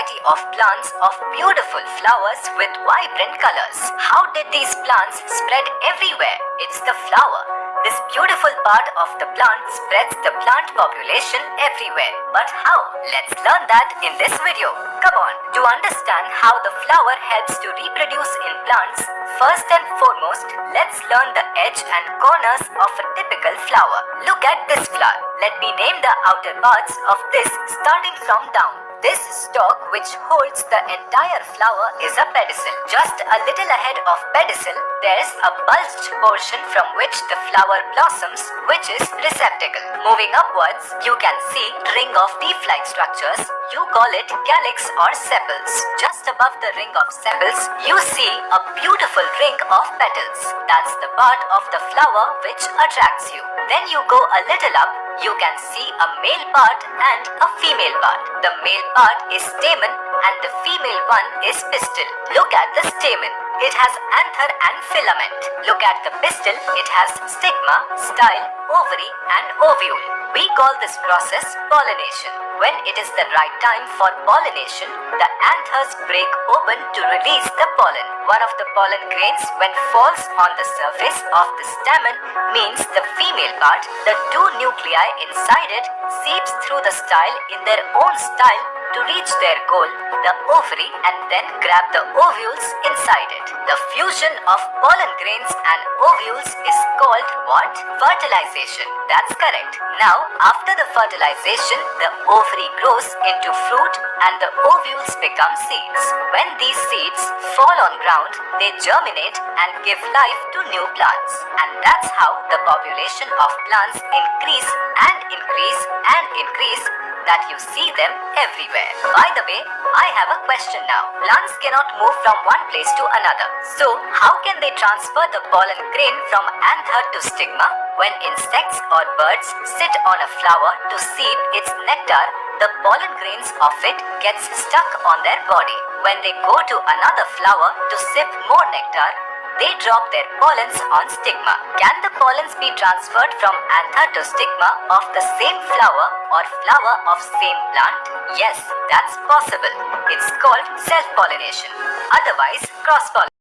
variety of plants of beautiful flowers with vibrant colors. How did these plants spread everywhere? It's the flower. This beautiful part of the plant spreads the plant population everywhere. But how? Let's learn that in this video. Come on. To understand how the flower helps to reproduce in plants, first and foremost, let's learn the edge and corners of a typical flower. Look at this flower. Let me name the outer parts of this starting from down. This stalk which holds the entire flower is a pedicel. Just a little ahead of pedicel, there is a bulged portion from which the flower blossoms, which is receptacle. Moving upwards, you can see ring of leaf-like structures. You call it calyx or sepals. Just above the ring of sepals, you see a beautiful ring of petals. That's the part of the flower which attracts you. Then you go a little up, you can see a male part and a female part. The male part is stamen and the female one is pistil. Look at the stamen. It has anther and filament. Look at the pistil. It has stigma, style, ovary and ovule. We call this process pollination. When it is the right time for pollination, the anthers break open to release the pollen. One of the pollen grains, when falls on the surface of the stamen, means the female part. The two nuclei inside it seeps through the style in their own style to reach their goal, the ovary, and then grab the ovules inside it. The fusion of pollen grains and ovules is called what? Fertilization. That's correct. Now, after the fertilization, the ovary grows into fruit and the ovules become seeds. When these seeds fall on ground, they germinate and give life to new plants. And that's how the population of plants increase and increase and increase, that you see them everywhere. By the way, I have a question now. Plants cannot move from one place to another. So, how can they transfer the pollen grain from anther to stigma? When insects or birds sit on a flower to sip its nectar, the pollen grains of it gets stuck on their body. When they go to another flower to sip more nectar, they drop their pollens on stigma. Can the pollens be transferred from anther to stigma of the same flower or flower of same plant? Yes, that's possible. It's called self-pollination, otherwise cross-pollination.